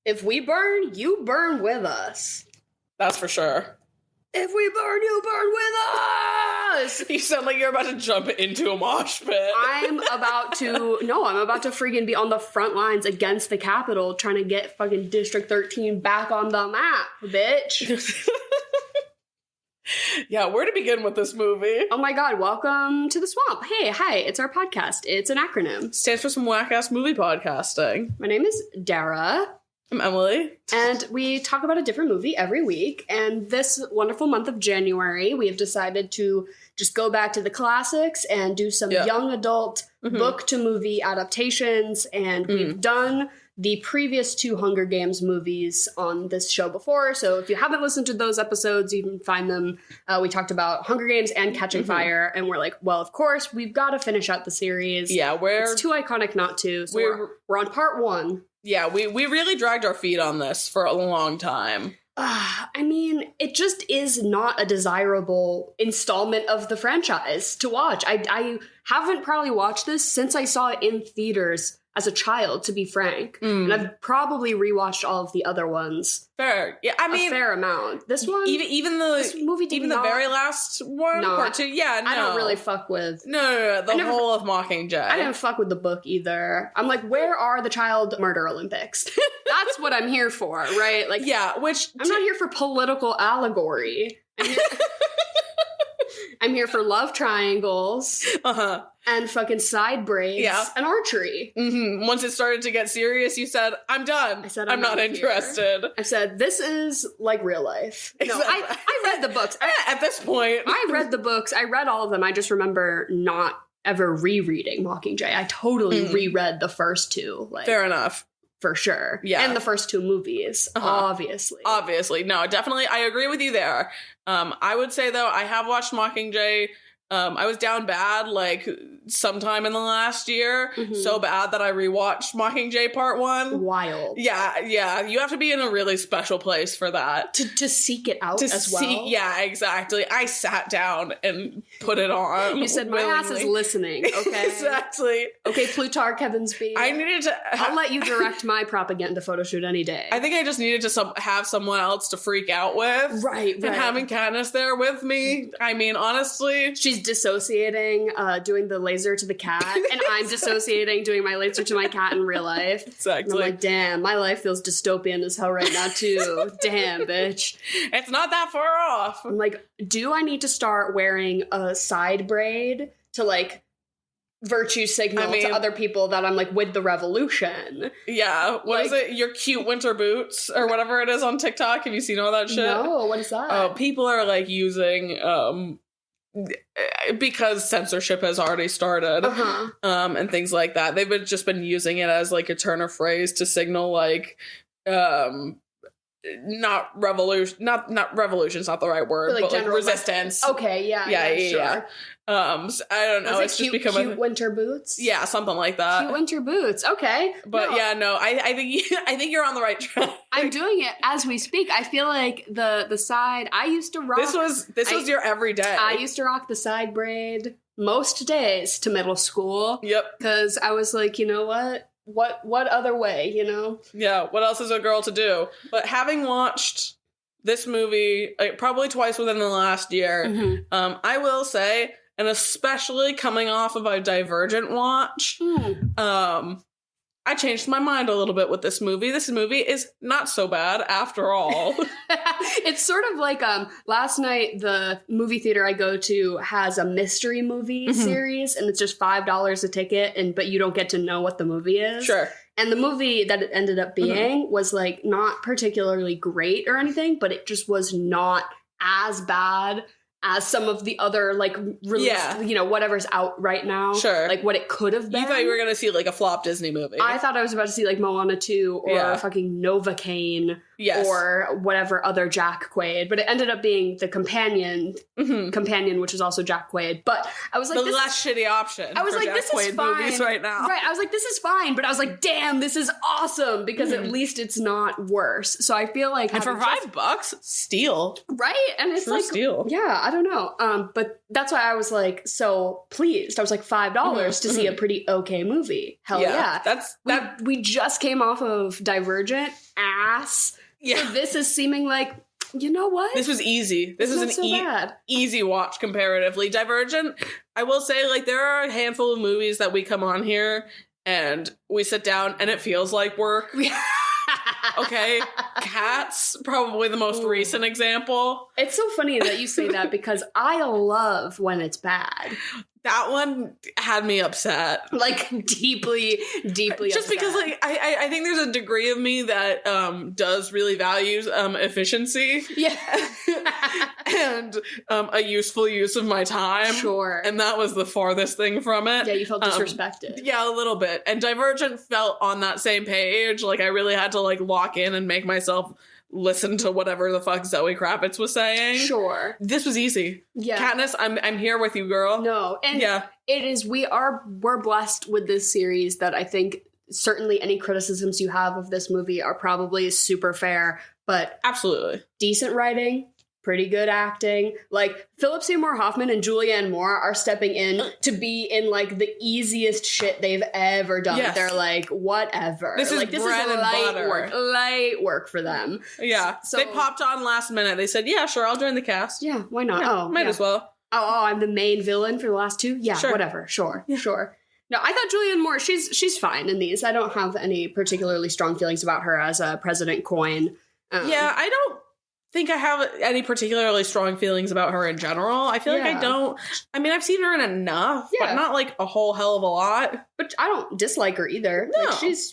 If we burn, you burn with us. That's for sure. If we burn, you burn with us! You sound like you're about to jump into a mosh pit. I'm about to freaking be on the front lines against the Capitol trying to get fucking District 13 back on the map, bitch. Yeah, where to begin with this movie? Oh my god, welcome to the swamp. Hey, hi, it's our podcast. It's an acronym. Stands for some whack-ass movie podcasting. My name is Dara. I'm Emily. And we talk about a different movie every week. And this wonderful month of January, we have decided to just go back to the classics and do some young adult book to movie adaptations. And we've done the previous two Hunger Games movies on this show before. So if you haven't listened to those episodes, you can find them. We talked about Hunger Games and Catching Fire. And we're like, well, of course, we've got to finish out the series. Yeah, it's too iconic not to. So we're on part one. Yeah, we really dragged our feet on this for a long time. I mean, it just is not a desirable installment of the franchise to watch. I haven't probably watched this since I saw it in theaters as a child, to be frank. And I've probably rewatched all of the other ones. Fair. Yeah, I mean, a fair amount. This one, this movie the very last one, part two. Yeah, no. I don't really fuck with. No, the whole of Mockingjay. I didn't fuck with the book either. I'm like, where are the child murder Olympics? That's what I'm here for, right? Like, yeah, I'm not here for political allegory. I'm here for love triangles. And fucking side braids and archery. Once it started to get serious, you said, I'm done. I said, I'm not interested. I said, this is like real life. Exactly. No, I read the books. At this point. I read the books. I read all of them. I just remember not ever rereading Mockingjay. I totally reread the first two. Like, fair enough. For sure. Yeah. And the first two movies, obviously. Obviously. No, definitely. I agree with you there. I would say, though, I have watched Mockingjay. I was down bad, like, sometime in the last year. So bad that I rewatched Mockingjay Part 1. Wild. Yeah. You have to be in a really special place for that. To seek it out as well. Yeah, exactly. I sat down and put it on. You said, my ass is listening, okay? Exactly. Okay, Plutarch Heavensby. I needed to... I'll let you direct my propaganda photo shoot any day. I think I just needed to have someone else to freak out with. Right. And having Katniss there with me, I mean, honestly... She's dissociating, doing the laser to the cat, and I'm dissociating, doing my laser to my cat in real life. Exactly. And I'm like, damn, my life feels dystopian as hell right now, too. Damn, bitch. It's not that far off. I'm like, do I need to start wearing a side braid to, like, virtue signal to other people that I'm, like, with the revolution? Yeah. What is it? Your cute winter boots or whatever it is on TikTok? Have you seen all that shit? No, what is that? Oh, people are, like, using... because censorship has already started, and things like that. They've just been using it as like a turn of phrase to signal like, not revolution, not revolution's not the right word, like, but like resistance. Okay, yeah, sure. So I don't know. It's just become cute winter boots. Yeah, something like that. Cute winter boots. Okay, but I think you're on the right track. I'm doing it as we speak. I feel like the side I used to rock. This was your everyday. I used to rock the side braid most days to middle school. Yep. Because I was like, you know what? What other way? You know? Yeah. What else is a girl to do? But having watched this movie probably twice within the last year, I will say. And especially coming off of a Divergent watch, I changed my mind a little bit with this movie. This movie is not so bad after all. It's sort of like last night, the movie theater I go to has a mystery movie series, and it's just $5 a ticket, but you don't get to know what the movie is. Sure. And the movie that it ended up being was like not particularly great or anything, but it just was not as bad as some of the other, like, released, you know, whatever's out right now. Sure. Like, what it could have been. You thought you were going to see, like, a flop Disney movie. I thought I was about to see, like, Moana 2 or fucking Novocaine Yes. or whatever other Jack Quaid, but it ended up being the companion, which is also Jack Quaid. But I was like, the less shitty option. I was for like, Jack this Quaid is fine movies right now. Right. I was like, this is fine, but I was like, damn, this is awesome because at least it's not worse. So I feel like, and for $5, steal. Right. And it's True like, steal. Yeah, I don't know. But that's why I was like so pleased. I was like $5 to see a pretty okay movie. Hell yeah. We just came off of Divergent ass. Yeah. So this is seeming like, you know what? This was easy. This is an easy watch comparatively. Divergent, I will say, like, there are a handful of movies that we come on here and we sit down and it feels like work. Okay, Cats, probably the most recent example. It's so funny that you say that because I love when it's bad. That one had me upset. Like, deeply just upset. because, like, I think there's a degree of me that does really value efficiency. Yeah. And a useful use of my time. Sure. And that was the farthest thing from it. Yeah, you felt disrespected. Yeah, a little bit. And Divergent felt on that same page. Like, I really had to, like, lock in and make myself listen to whatever the fuck Zoe Kravitz was saying. Sure. This was easy. Yeah. Katniss, I'm here with you, girl. No. And it is, we're blessed with this series that I think certainly any criticisms you have of this movie are probably super fair, but absolutely decent writing, pretty good acting. Like, Philip Seymour Hoffman and Julianne Moore are stepping in to be in, like, the easiest shit they've ever done. Yes. They're like, whatever. This is bread and butter. Light work for them. Yeah. So they popped on last minute. They said, yeah, sure, I'll join the cast. Yeah, why not? Yeah, might as well. Oh, I'm the main villain for the last two? Yeah, sure. Whatever. Sure. Yeah. Sure. No, I thought Julianne Moore, she's fine in these. I don't have any particularly strong feelings about her as a President Coin. Yeah, I don't think I have any particularly strong feelings about her in general. I feel like I don't. I mean, I've seen her in enough, but not like a whole hell of a lot. But I don't dislike her either. No. Like, she's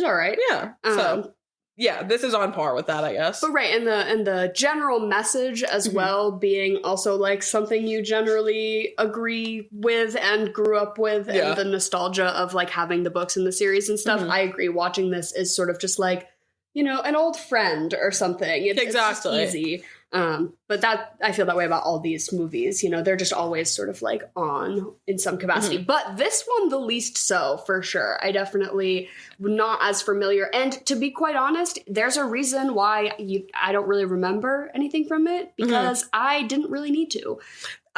all right. Yeah. So yeah, this is on par with that, I guess. But right, and the general message as well being also like something you generally agree with and grew up with, and the nostalgia of like having the books and the series and stuff. I agree. Watching this is sort of just like, you know, an old friend or something. It's just easy. But that, I feel that way about all these movies. You know, they're just always sort of like on in some capacity. But this one, the least so, for sure. I definitely not as familiar. And to be quite honest, there's a reason why I don't really remember anything from it, because I didn't really need to.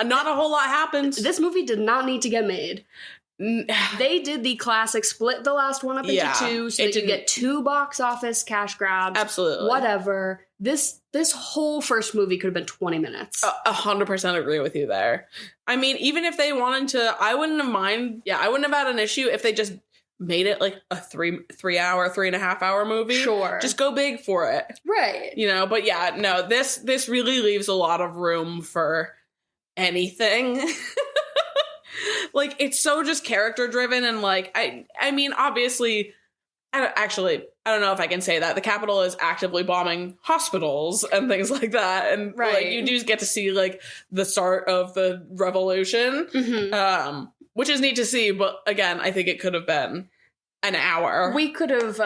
Not a whole lot happened. This movie did not need to get made. They did the classic split the last one up into two so that you get 2 box office cash grabs. Absolutely. Whatever. This whole first movie could have been 20 minutes. 100% agree with you there. I mean, even if they wanted to, I wouldn't have mind. Yeah, I wouldn't have had an issue if they just made it like a 3.5 hour movie. Sure. Just go big for it. Right. You know, but yeah, no, this really leaves a lot of room for anything. Like, it's so just character driven, and like, I mean, obviously, I don't know if I can say that. The Capitol is actively bombing hospitals and things like that. And like, you do get to see like the start of the revolution, which is neat to see. But again, I think it could have been an hour. We could have,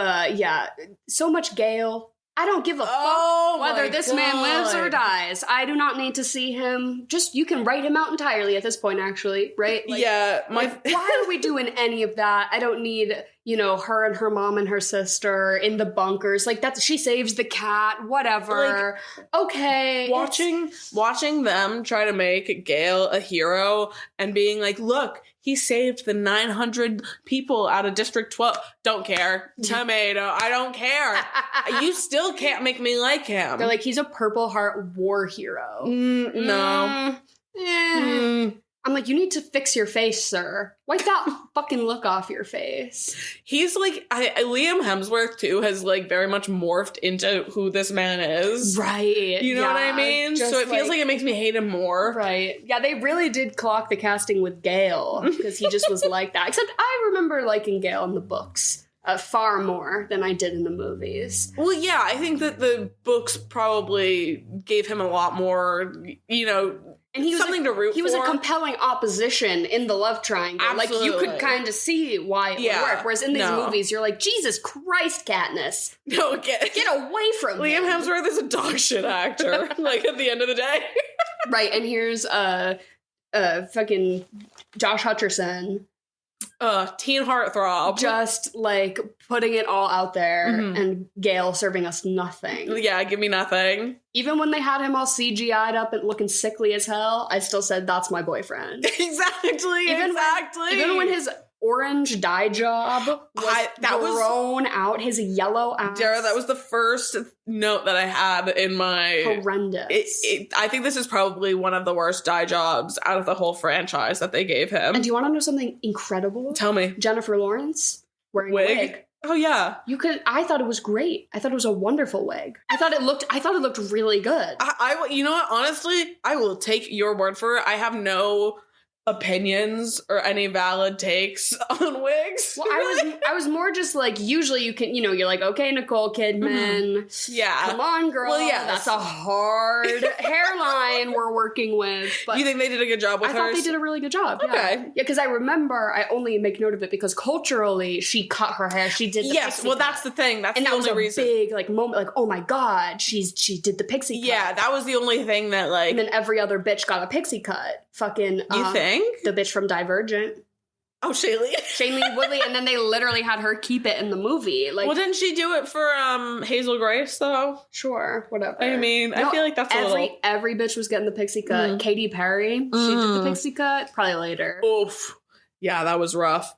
so much Gale. I don't give a fuck whether this man lives or dies. I do not need to see him. Just, you can write him out entirely at this point, actually, right? Like, why are we doing any of that? I don't need, you know, her and her mom and her sister in the bunkers. Like, she saves the cat, whatever. Like, okay. Watching them try to make Gale a hero and being like, look, he saved the 900 people out of District 12. Don't care. Tomato. I don't care. You still can't make me like him. They're like, he's a Purple Heart war hero. No. I'm like, you need to fix your face, sir. Wipe that fucking look off your face. He's like, Liam Hemsworth, too, has like very much morphed into who this man is. Right. You know what I mean? So it feels like it makes me hate him more. Right. Yeah, they really did clock the casting with Gale, because he just was like that. Except I remember liking Gale in the books far more than I did in the movies. Well, yeah, I think that the books probably gave him a lot more, you know, And he was something to root for. He was a compelling opposition in the love triangle. Absolutely. Like, you could kind of see why it would work. Whereas in these movies, you're like, Jesus Christ, Katniss. No, get away from Liam him. Hemsworth is a dog shit actor, like, at the end of the day. Right, and here's fucking Josh Hutcherson. Teen heartthrob. Just, like, putting it all out there, and Gale serving us nothing. Yeah, give me nothing. Even when they had him all CGI'd up and looking sickly as hell, I still said, that's my boyfriend. Exactly. Even when his orange dye job was grown out, his yellow ass. Dara, that was the first note that I had in my... Horrendous. I think this is probably one of the worst dye jobs out of the whole franchise that they gave him. And do you want to know something incredible? Tell me. Jennifer Lawrence wearing a wig. Oh, yeah. I thought it was great. I thought it was a wonderful wig. I thought it looked really good. You know what? Honestly, I will take your word for it. I have no opinions or any valid takes on wigs. Well, I was more just like, usually you can, you're like, okay, Nicole Kidman. Yeah. Come on, girl. Well, yeah. That's a hard hairline we're working with. But you think they did a good job with her? I thought they did a really good job. Okay. Yeah, because I remember, I only make note of it because culturally, she cut her hair. She did the pixie cut. That's the thing. That's and the only reason. And that was a big, like, moment, like, oh my God, she did the pixie cut. Yeah, that was the only thing that, like... And then every other bitch got a pixie cut. Fucking... You think? The bitch from Divergent. Oh, Shailene Woodley, and then they literally had her keep it in the movie. Like, well, didn't she do it for Hazel Grace though? Sure, whatever. I mean, I feel like that's every bitch was getting the pixie cut. Katy Perry, she did the pixie cut. Probably later. Oof. Yeah, that was rough.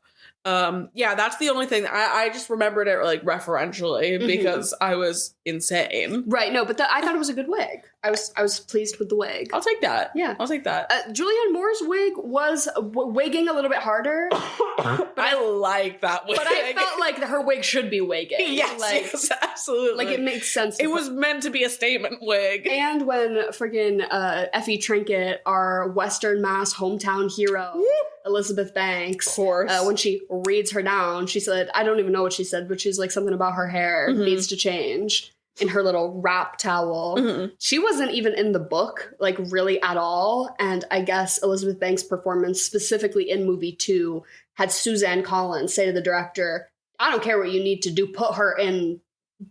Yeah, that's the only thing. I just remembered it like referentially because I was insane. Right. No, but I thought it was a good wig. I was pleased with the wig. I'll take that. Yeah, I'll take that. Julianne Moore's wig was wigging a little bit harder. But I like that wig. But I felt like her wig should be wigging. Yes, absolutely. Like, it makes sense. It was meant to be a statement wig. And when friggin' Effie Trinket, our Western Mass hometown hero, Elizabeth Banks, of course, when she reads her down, she said, I don't even know what she said, but she's like something about her hair needs to change. In her little wrap towel. She wasn't even in the book, like, really at all. And I guess Elizabeth Banks' performance, specifically in movie 2, had Suzanne Collins say to the director, I don't care what you need to do, put her in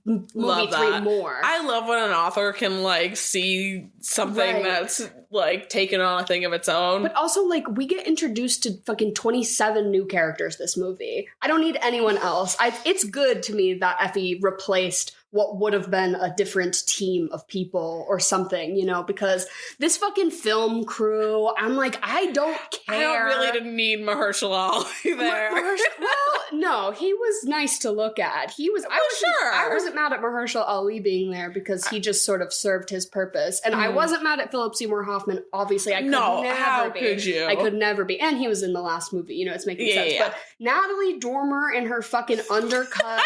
movie 3 more. I love when an author can, like, see something that's, like, taken on a thing of its own. But also, like, we get introduced to fucking 27 new characters this movie. I don't need anyone else. It's good to me that Effie replaced what would have been a different team of people or something, because this fucking film crew, I'm like, I don't care. I don't really need Mahershala Ali there. Well, no, he was nice to look at. I wasn't mad at Mahershala Ali being there because he just sort of served his purpose. And I wasn't mad at Philip Seymour Hoffman. Obviously, I could never be. How could you? I could never be. And he was in the last movie, it's making sense. Yeah. But Natalie Dormer in her fucking undercut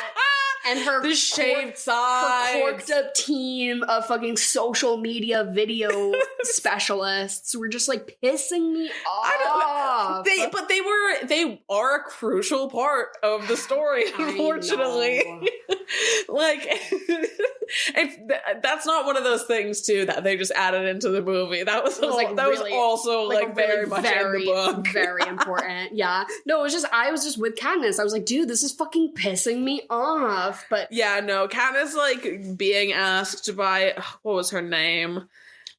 and her the shaved sides, her corked up team of fucking social media video specialists were just like pissing me off. They are a crucial part of the story, unfortunately. Like, that's not one of those things too that they just added into the movie. That was also very much in the book. Very important. Yeah. No, I was just with Katniss. I was like, dude, this is fucking pissing me off. But yeah, no, Katniss, like, being asked by, what was her name?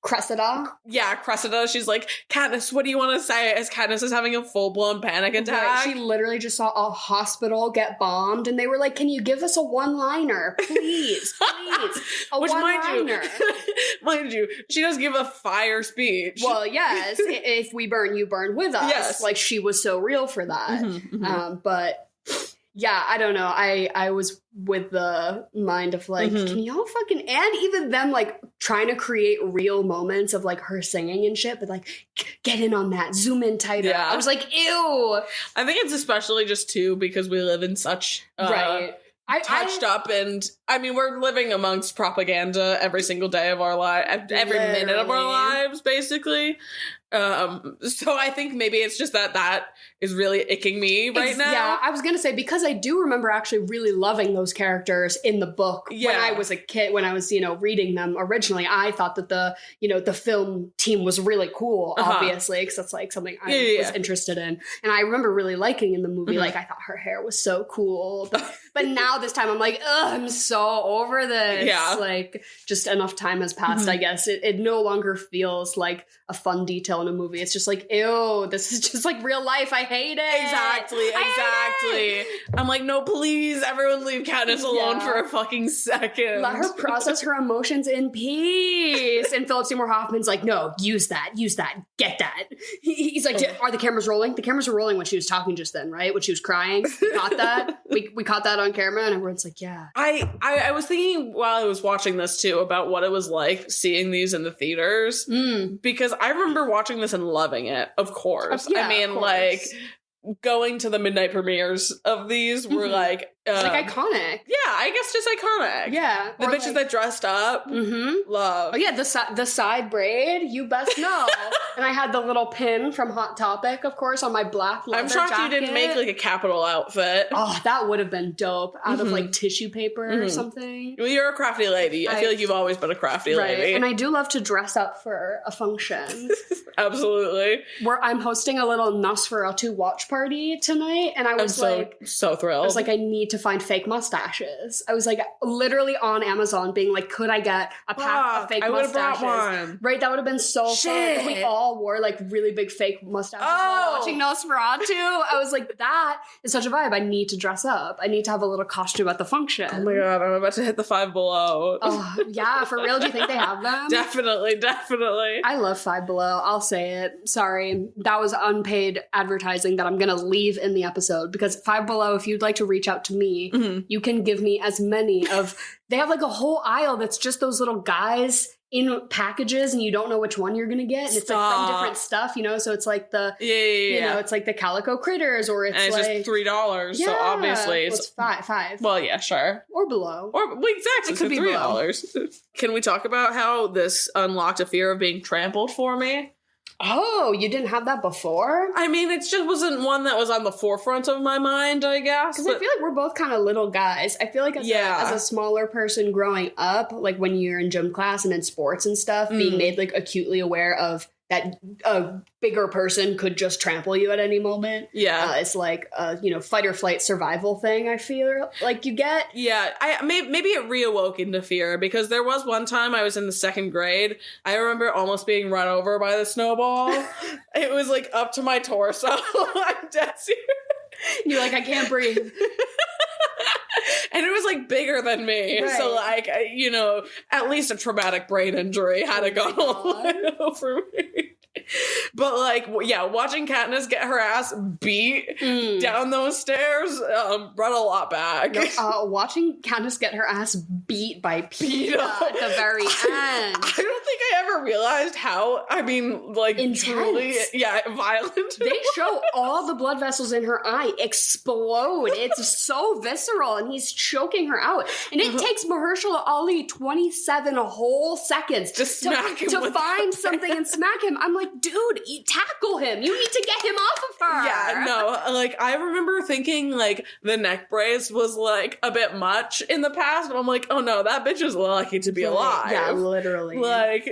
Cressida? Yeah, Cressida. She's like, Katniss, what do you want to say? As Katniss is having a full-blown panic attack. Right. She literally just saw a hospital get bombed, and they were like, can you give us a one-liner? Please. A one-liner. Mind you, she does give a fire speech. Well, yes. If we burn, you burn with us. Yes. Like, she was so real for that. But... yeah, I don't know. I was with the mind of like, can y'all fucking, and even them like trying to create real moments of like her singing and shit, but like, get in on that, zoom in tighter. Yeah. I was like, ew. I think it's especially just too because we live in such touched up, and I mean, we're living amongst propaganda every single day of our life, every minute of our lives, basically. So I think maybe it's just that is really icking me right now. Yeah, I was going to say, because I do remember actually really loving those characters in the book when I was a kid, when I was, reading them originally. I thought that the film team was really cool, obviously, because that's like something I was interested in. And I remember really liking in the movie, like I thought her hair was so cool. But now this time I'm like, ugh, I'm so over this. Yeah. Like, just enough time has passed, I guess. It no longer feels like a fun detail in a movie. It's just like, ew, this is just like real life. I hate it. Exactly. I'm like, no, please, everyone leave Katniss alone for a fucking second. Let her process her emotions in peace. And Philip Seymour Hoffman's like, no, use that, get that. He's like, are the cameras rolling? The cameras were rolling when she was talking just then, right? When she was crying. We caught that. We caught that on camera, and everyone's like, yeah. I was thinking while I was watching this too about what it was like seeing these in the theaters, because I remember watching this and loving it, of course. Yeah, I mean, like, going to the midnight premieres of these were like... it's like iconic. Yeah, I guess just iconic. Yeah. The bitches that dressed up. Love. Oh yeah, the side braid, you best know. And I had the little pin from Hot Topic, of course, on my black leather jacket. I'm shocked you didn't make like a Capitol outfit. Oh, that would have been dope. Out of like tissue paper or something. Well, you're a crafty lady. I feel like you've always been a crafty lady. And I do love to dress up for a function. Absolutely. Where I'm hosting a little Nosferatu watch party tonight, and I was so thrilled. I was like, I need to find fake mustaches. I was like, literally on Amazon being like, could I get a pack of fake mustaches? I would have brought one. Right, that would have been so fun. If we all wore like really big fake mustaches while watching Nosferatu. I was like, that is such a vibe. I need to dress up. I need to have a little costume at the function. Oh my god, I'm about to hit the Five Below. Oh, yeah, for real? Do you think they have them? Definitely. I love Five Below. I'll say it. Sorry, that was unpaid advertising that I'm going to leave in the episode, because Five Below, if you'd like to reach out to me, you can give me as many of... They have like a whole aisle that's just those little guys in packages, and you don't know which one you're gonna get, and it's like from different stuff, so it's like the it's like the Calico Critters, or it's and it's like just $3, so obviously it's five. Well, yeah, sure, or below, exactly. It could be $3. Can we talk about how this unlocked a fear of being trampled for me? Oh, you didn't have that before? I mean, it just wasn't one that was on the forefront of my mind, I guess. Because I feel like we're both kind of little guys. I feel like as a smaller person growing up, like when you're in gym class and in sports and stuff, being made like acutely aware of that a bigger person could just trample you at any moment. Yeah. It's like a, fight or flight survival thing, I feel like you get. Yeah. Maybe it reawoke into fear, because there was one time I was in the second grade. I remember almost being run over by the snowball. It was like up to my torso. I'm dead serious. You're like, I can't breathe. And it was like bigger than me. Right. So like, at least a traumatic brain injury had it gone all over me. But like, yeah, watching Katniss get her ass beat down those stairs brought a lot back. Watching Katniss get her ass beat by Peeta at the very end. I don't think I ever realized how, intense. Truly, violent. They show all the blood vessels in her eye explode. It's so visceral, and he's choking her out. And it takes Mahershala Ali 27 whole seconds to find something and smack him. I'm like, dude, tackle him. You need to get him off of her. Yeah, no, like, I remember thinking, like, the neck brace was, like, a bit much in the past, but I'm like, oh no, that bitch is lucky to be alive. Yeah, literally. Like,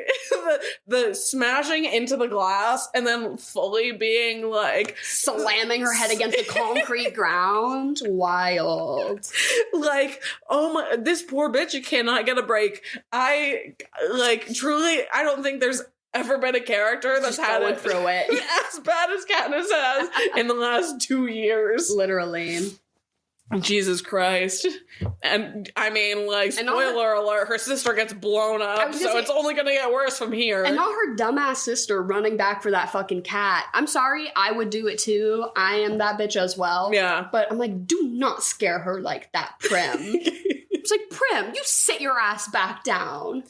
the smashing into the glass and then fully being, like... slamming her head against the concrete ground. Wild. Like, oh my, this poor bitch cannot get a break. Truly, I don't think there's ever been a character that's had it through it as bad as Katniss has in the last 2 years. Literally. Jesus Christ. And I mean, like, spoiler alert, her sister gets blown up, so it's only gonna get worse from here. And not her dumbass sister running back for that fucking cat. I'm sorry, I would do it too. I am that bitch as well. Yeah. But I'm like, do not scare her like that, Prim. It's like, Prim, you sit your ass back down.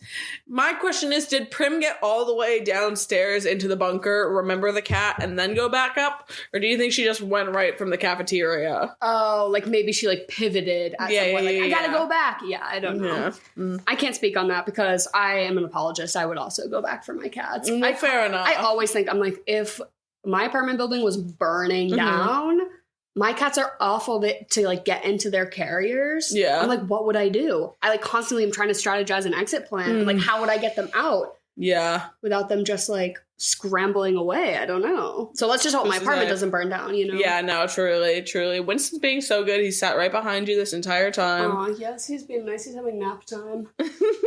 My question is, did Prim get all the way downstairs into the bunker, remember the cat, and then go back up? Or do you think she just went right from the cafeteria? Oh, like maybe she like pivoted at some point. I gotta go back. Yeah, I don't know. Yeah. I can't speak on that because I am an apologist. I would also go back for my cats. Fair enough. I always think, I'm like, if my apartment building was burning down, my cats are awful to like get into their carriers. Yeah. I'm like, what would I do? I like constantly am trying to strategize an exit plan. Like, how would I get them out? Yeah. Without them just like scrambling away. I don't know. So let's just hope my apartment doesn't burn down, you know? Yeah, no, truly. Winston's being so good. He sat right behind you this entire time. Oh, yes, he's being nice. He's having nap time.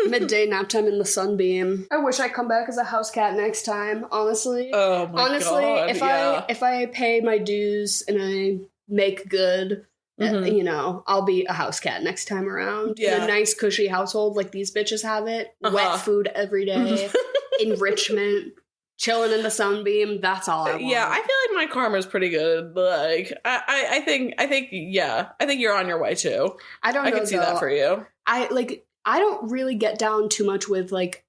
Midday nap time in the sunbeam. I wish I'd come back as a house cat next time, honestly. Oh my God. If I pay my dues and I make good, you know, I'll be a house cat next time around. Yeah. In a nice, cushy household like these bitches have it. Wet food every day. Enrichment. Chilling in the sunbeam. That's all I want. Yeah, I feel like my karma's pretty good. Like, I think you're on your way too. I don't know. I can see that for you. I don't really get down too much with like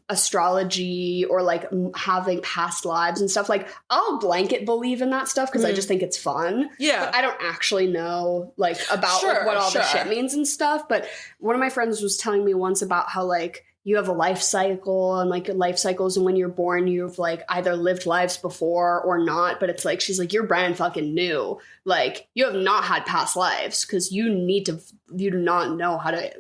astrology or like having past lives and stuff. Like, I'll blanket believe in that stuff because I just think it's fun. Yeah. But I don't actually know like about like, what all the shit means and stuff. But one of my friends was telling me once about how like you have a life cycle and like life cycles, and when you're born you've like either lived lives before or not, but it's like she's like, you're brand fucking new. Like, you have not had past lives because you do not know how to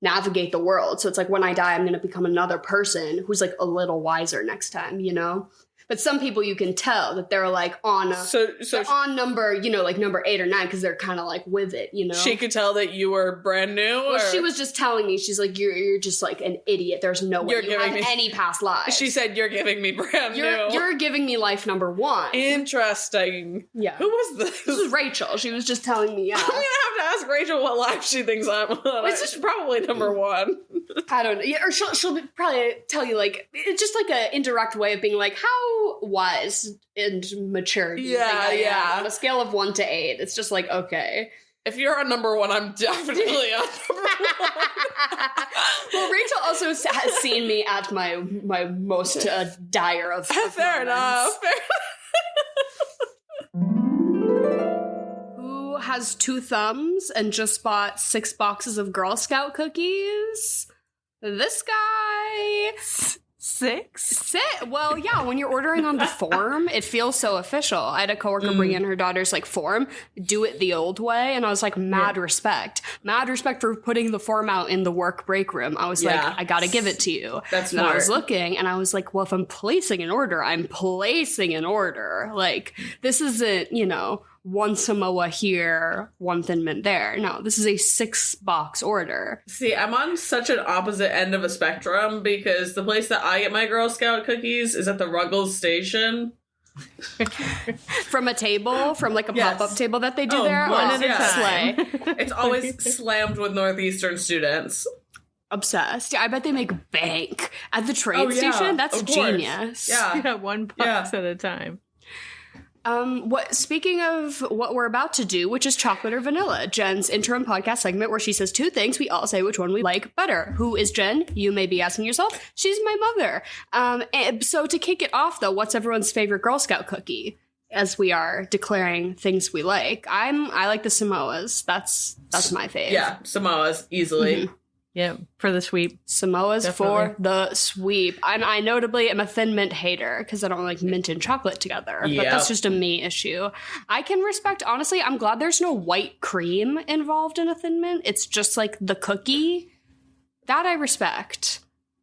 navigate the world. So it's like, when I die, I'm going to become another person who's like a little wiser next time, you know? But some people you can tell that they're like on they're on number, you know, like number 8 or 9 because they're kind of like with it, you know? She could tell that you were brand new? Well, she was just telling me, she's like, you're just like an idiot. There's no way you have any past lives. She said, you're giving me brand new. You're giving me life number 1. Interesting. Yeah. Who was this? This was Rachel. She was just telling me, yeah. I'm going to have to ask Rachel what life she thinks I'm on. It's just probably number 1. I don't know. Yeah, or she'll probably tell you, like, it's just like an indirect way of being like, how wise and mature do you think I am? On a scale of 1 to 8, it's just like, okay. If you're on number 1, I'm definitely on number 1. Well, Rachel also has seen me at my most dire of Fair enough. Who has 2 thumbs and just bought 6 boxes of Girl Scout cookies? This guy. 6? Well, yeah, when you're ordering on the form, it feels so official. I had a coworker bring in her daughter's like form, do it the old way, and I was like, mad respect for putting the form out in the work break room. I was like, I gotta give it to you. That's and smart. I was looking, and I was like, well, if I'm placing an order, I'm placing an order. Like, this isn't, you know, 1 Samoa here, 1 Thin Mint there. No, this is a 6-box order. See, I'm on such an opposite end of a spectrum because the place that I get my Girl Scout cookies is at the Ruggles station. From a table, from like a pop-up table that they do there? One at a time. It's always slammed with Northeastern students. Obsessed. Yeah, I bet they make bank at the train station. That's genius. Yeah. 1 box at a time. Speaking of what we're about to do, which is chocolate or vanilla, Jen's interim podcast segment where she says 2 things. We all say which one we like better. Who is Jen? You may be asking yourself. She's my mother. So to kick it off, though, what's everyone's favorite Girl Scout cookie? As we are declaring things we like, I like the Samoas. That's my fave. Yeah, Samoas easily. Mm-hmm. Yeah, for the sweep. Samoas for the sweep. I notably am a Thin Mint hater because I don't like mint and chocolate together. But that's just a me issue. I can respect, honestly, I'm glad there's no white cream involved in a Thin Mint. It's just like the cookie. That I respect.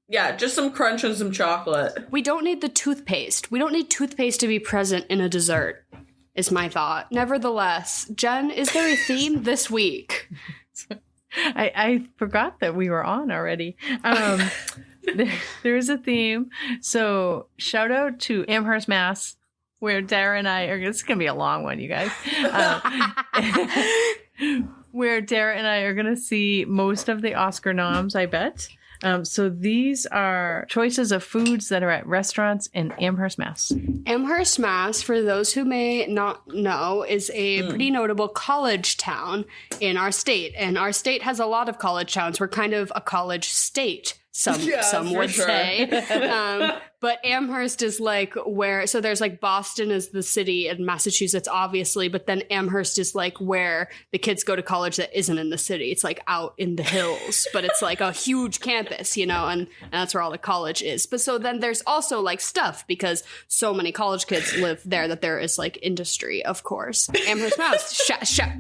Yeah, just some crunch and some chocolate. We don't need the toothpaste. We don't need toothpaste to be present in a dessert, is my thought. Nevertheless, Jen, is there a theme this week? I forgot that we were on already. There is a theme. So shout out to Amherst, Mass, where Dara and I are. It's going to be a long one, you guys. Where Dara and I are going to see most of the Oscar noms, I bet. So these are choices of foods that are at restaurants in Amherst, Mass. Amherst, Mass, for those who may not know, is a pretty notable college town in our state. And our state has a lot of college towns. We're kind of a college state, some would say. But Amherst is like where, so there's like Boston is the city and Massachusetts, obviously, but then Amherst is like where the kids go to college that isn't in the city. It's like out in the hills, but it's like a huge campus, you know, and that's where all the college is. But so then there's also like stuff because so many college kids live there that there is like industry, of course. Amherst Mass,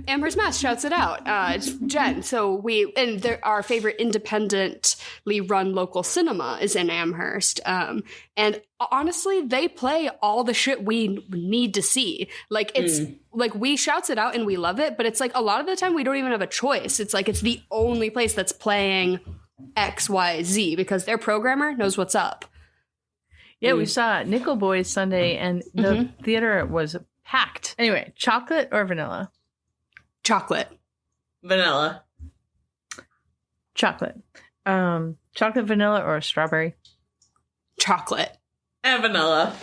Amherst Mass shouts it out. It's Jen. So our favorite independently run local cinema is in Amherst. And honestly, they play all the shit we need to see. Like, it's like we shouts it out and we love it, but it's like a lot of the time we don't even have a choice. It's like it's the only place that's playing X, Y, Z because their programmer knows what's up. Yeah, we saw Nickel Boys Sunday and the theater was packed. Anyway, chocolate or vanilla? Chocolate. Vanilla. Chocolate. Chocolate, vanilla, or strawberry? Chocolate. And vanilla.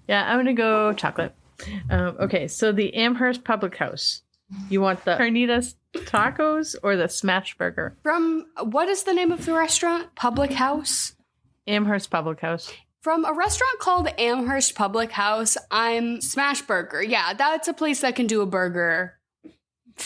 Yeah, I'm going to go chocolate. Okay, so the Amherst Public House. You want the carnitas tacos or the smash burger? From, what is the name of the restaurant? Public House? Amherst Public House. From a restaurant called Amherst Public House, I'm smash burger. Yeah, that's a place that can do a burger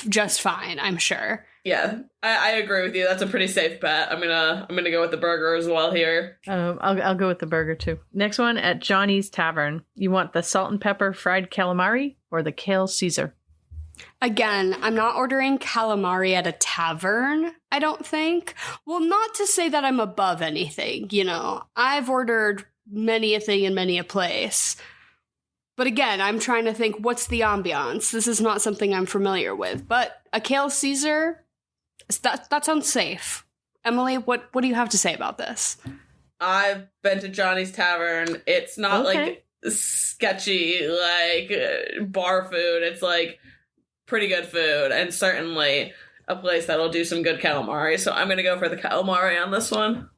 just fine, I'm sure. Yeah, I agree with you. That's a pretty safe bet. I'm gonna go with the burger as well here. I'll go with the burger too. Next one at Johnny's Tavern. You want the salt and pepper fried calamari or the kale Caesar? Again, I'm not ordering calamari at a tavern, I don't think. Well, not to say that I'm above anything, you know. I've ordered many a thing in many a place. But again, I'm trying to think, what's the ambiance? This is not something I'm familiar with. But a kale Caesar, that sounds safe. Emily, what do you have to say about this? I've been to Johnny's Tavern. It's not like sketchy, like bar food. It's like pretty good food and certainly a place that'll do some good calamari. So I'm going to go for the calamari on this one.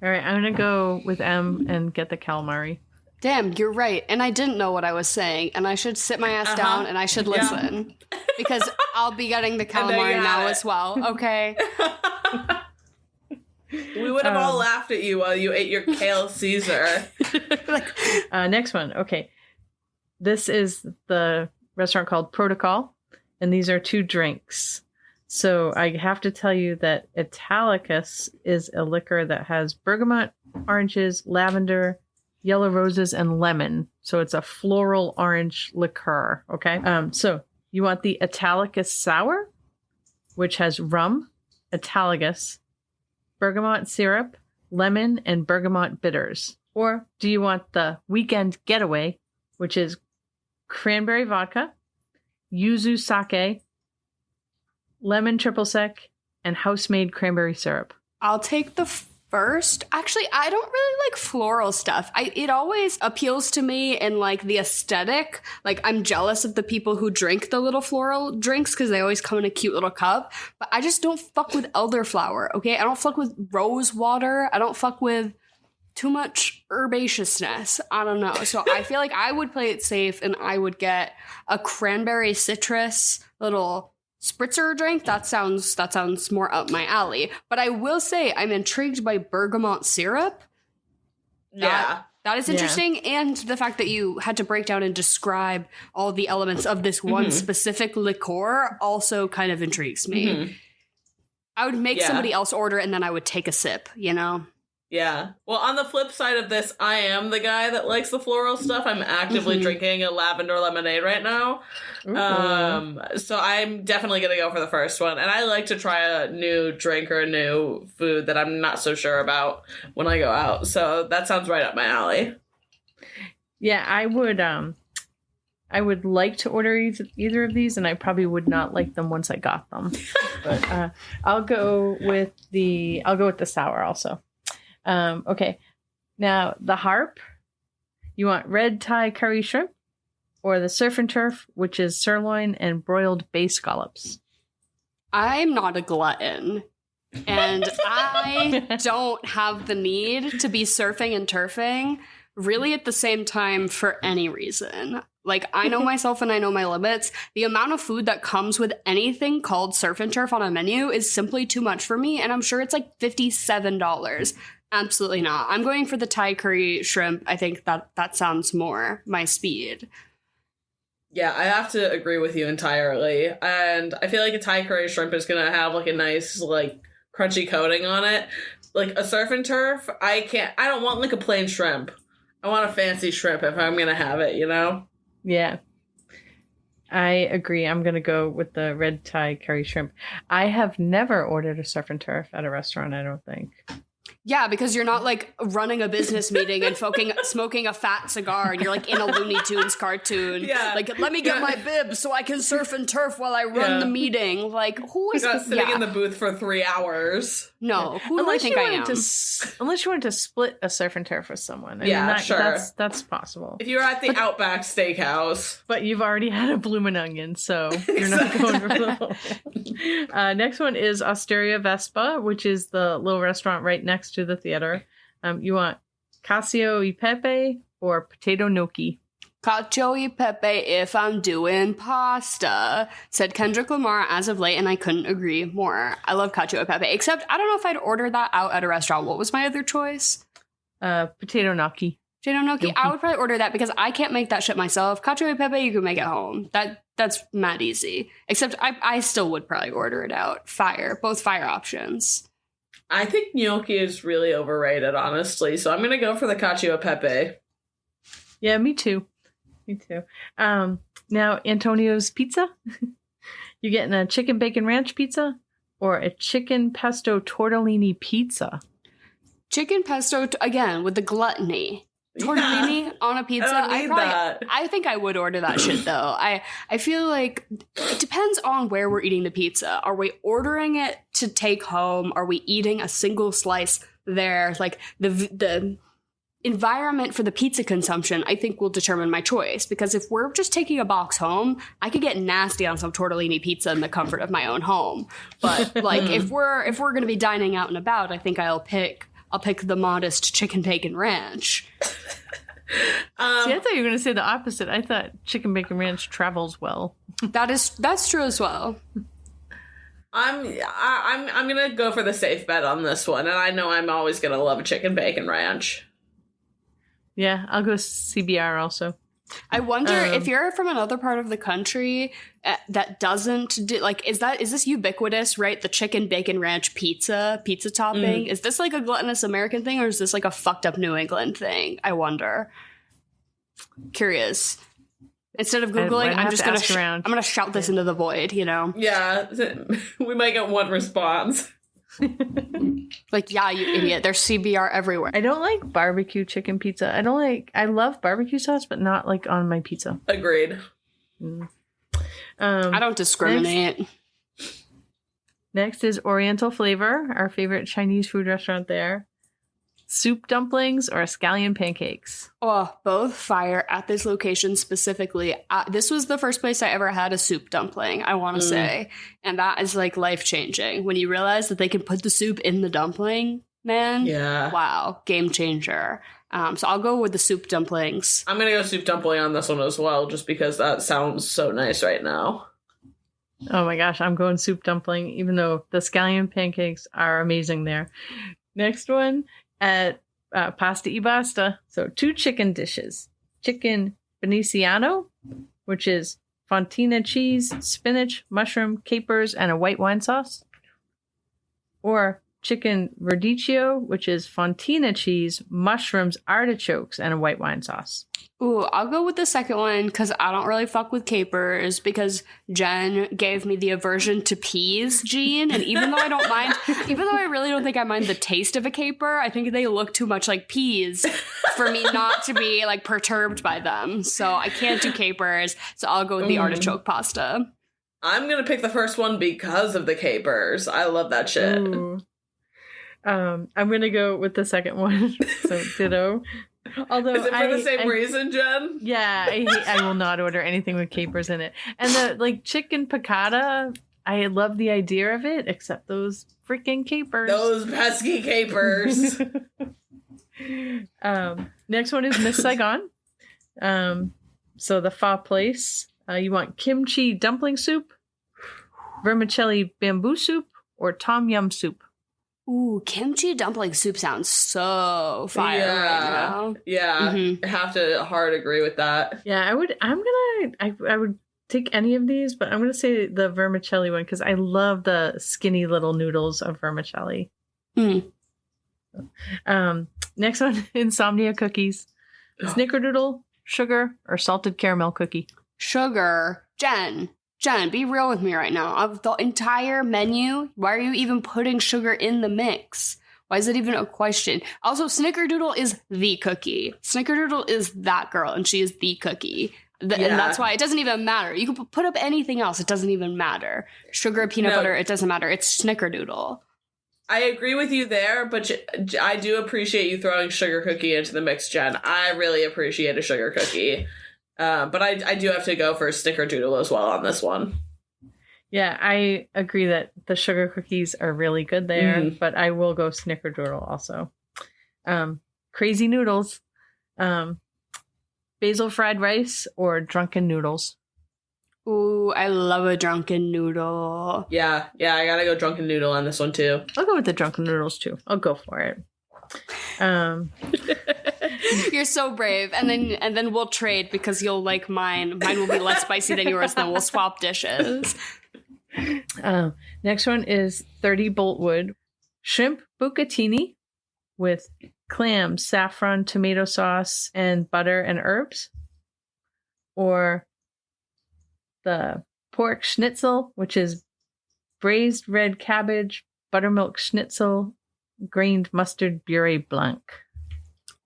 All right, I'm going to go with M and get the calamari. Damn, you're right. And I didn't know what I was saying. And I should sit my ass down and I should listen. Because I'll be getting the calamari now as well. Okay. We would have all laughed at you while you ate your kale Caesar. Next one. Okay. This is the restaurant called Protocol. And these are 2 drinks. So I have to tell you that Italicus is a liquor that has bergamot, oranges, lavender, yellow roses, and lemon. So it's a floral orange liqueur. Okay. So you want the Italicus sour, which has rum, Italicus, bergamot syrup, lemon, and bergamot bitters. Or do you want the weekend getaway, which is cranberry vodka, yuzu sake, lemon triple sec, and house-made cranberry syrup? I'll take the first. Actually, I don't really like floral stuff. It always appeals to me in like the aesthetic. Like I'm jealous of the people who drink the little floral drinks because they always come in a cute little cup. But I just don't fuck with elderflower, okay? I don't fuck with rose water. I don't fuck with too much herbaceousness. I don't know. So I feel like I would play it safe and I would get a cranberry citrus little spritzer drink. That sounds more up my alley. But I will say I'm intrigued by bergamot syrup. That is interesting. And the fact that you had to break down and describe all the elements of this one specific liqueur also kind of intrigues me. I would make somebody else order and then I would take a sip, you know? Yeah. Well, on the flip side of this, I am the guy that likes the floral stuff. I'm actively drinking a lavender lemonade right now. So I'm definitely going to go for the first one. And I like to try a new drink or a new food that I'm not so sure about when I go out. So that sounds right up my alley. Yeah, I would like to order either of these, and I probably would not like them once I got them. But I'll go with the sour also. Okay. Now, the Harp, you want red Thai curry shrimp or the surf and turf, which is sirloin and broiled bay scallops? I'm not a glutton. And I don't have the need to be surfing and turfing really at the same time for any reason. Like, I know myself and I know my limits. The amount of food that comes with anything called surf and turf on a menu is simply too much for me, and I'm sure it's like $57. Absolutely not. I'm going for the Thai curry shrimp. I think that sounds more my speed. Yeah, I have to agree with you entirely. And I feel like a Thai curry shrimp is going to have like a nice, like, crunchy coating on it. Like a surf and turf, I don't want like a plain shrimp. I want a fancy shrimp if I'm going to have it, you know? Yeah. I agree. I'm going to go with the red Thai curry shrimp. I have never ordered a surf and turf at a restaurant, I don't think. Yeah, because you're not like running a business meeting and smoking a fat cigar and you're like in a Looney Tunes cartoon. Yeah. Like, let me get my bib so I can surf and turf while I run the meeting. Like, who is sitting in the booth for 3 hours? No, who do I think I am? Unless you wanted to split a surf and turf with someone. I mean, sure. That's possible. If you're at the Outback Steakhouse. But you've already had a bloomin' onion, so you're not going for the whole. Next one is Osteria Vespa, which is the little restaurant right next to the theater. You want cacio e pepe or potato gnocchi? Cacio e pepe if I'm doing pasta, said Kendrick Lamar as of late, and I couldn't agree more. I love cacio e pepe, except I don't know if I'd order that out at a restaurant. What was my other choice? Potato gnocchi. Potato gnocchi. I would probably order that because I can't make that shit myself. Cacio e pepe, you can make it home. That's mad easy. Except I still would probably order it out. Both fire options. I think gnocchi is really overrated, honestly, so I'm going to go for the cacio e pepe. Yeah, me too. Me too. Now, Antonio's Pizza. You're getting a chicken bacon ranch pizza or a chicken pesto tortellini pizza? Chicken pesto, again, with the gluttony. Tortellini on a pizza. I think I would order that shit though. I feel like it depends on where we're eating the pizza. Are we ordering it to take home? Are we eating a single slice there? Like the environment for the pizza consumption, I think will determine my choice. Because if we're just taking a box home, I could get nasty on some tortellini pizza in the comfort of my own home. But like if we're gonna be dining out and about, I think I'll pick the modest chicken bacon ranch. See, I thought you were going to say the opposite. I thought chicken bacon ranch travels well. That's true as well. I'm gonna go for the safe bet on this one, and I know I'm always gonna love a chicken bacon ranch. Yeah, I'll go CBR also. I wonder if you're from another part of the country that doesn't do, like, is this ubiquitous, right? The chicken bacon ranch pizza topping. Is this like a gluttonous American thing, or is this like a fucked up New England thing? I wonder. Curious. Instead of Googling, I'm just I'm gonna shout this into the void, you know? Yeah, we might get one response. Like, yeah, you idiot. There's CBR everywhere. I don't like barbecue chicken pizza. I love barbecue sauce, but not like on my pizza. Agreed. I don't discriminate. Next is Oriental Flavor, our favorite Chinese food restaurant there. Soup dumplings or scallion pancakes? Oh, both fire at this location specifically. This was the first place I ever had a soup dumpling, I want to say. And that is like life-changing. When you realize that they can put the soup in the dumpling, man. Yeah. Wow. Game changer. So I'll go with the soup dumplings. I'm going to go soup dumpling on this one as well, just because that sounds so nice right now. Oh my gosh, I'm going soup dumpling, even though the scallion pancakes are amazing there. Next one. At Pasta e Basta. So 2 chicken dishes. Chicken Venetiano, which is fontina cheese, spinach, mushroom, capers, and a white wine sauce. Or chicken verdicchio, which is fontina cheese, mushrooms, artichokes, and a white wine sauce. Ooh, I'll go with the second one because I don't really fuck with capers because Jen gave me the aversion to peas gene. And even though I really don't think I mind the taste of a caper, I think they look too much like peas for me not to be like perturbed by them. So I can't do capers. So I'll go with the artichoke pasta. I'm going to pick the first one because of the capers. I love that shit. Ooh. I'm going to go with the second one. So ditto. Although is it for the same reason, Jen? Yeah, I will not order anything with capers in it. And the like chicken piccata, I love the idea of it, except those freaking capers. Those pesky capers. Next one is Miss Saigon. So the pho place. You want kimchi dumpling soup, vermicelli bamboo soup, or tom yum soup? Ooh, kimchi dumpling soup sounds so fire right now. Yeah, I have to hard agree with that. Yeah, I would take any of these, but I'm gonna say the vermicelli one because I love the skinny little noodles of vermicelli. Next one, insomnia cookies. Snickerdoodle, sugar, or salted caramel cookie? Sugar. Jen, be real with me right now. Of the entire menu, why are you even putting sugar in the mix? Why is it even a question? Also, Snickerdoodle is the cookie. Snickerdoodle is that girl, and she is the cookie. And that's why it doesn't even matter. You can put up anything else. It doesn't even matter. Sugar, peanut butter, it doesn't matter. It's Snickerdoodle. I agree with you there, but I do appreciate you throwing sugar cookie into the mix, Jen. I really appreciate a sugar cookie. But I do have to go for Snickerdoodle as well on this one. Yeah, I agree that the sugar cookies are really good there, but I will go Snickerdoodle also. Crazy noodles. Basil fried rice or drunken noodles? Ooh, I love a drunken noodle. Yeah, I gotta go drunken noodle on this one too. I'll go with the drunken noodles too. I'll go for it. You're so brave, and then we'll trade because you'll like mine. Mine will be less spicy than yours. Then we'll swap dishes. Next one is 30 Boltwood shrimp bucatini with clam, saffron, tomato sauce, and butter and herbs, or the pork schnitzel, which is braised red cabbage, buttermilk schnitzel, grained mustard beurre blanc.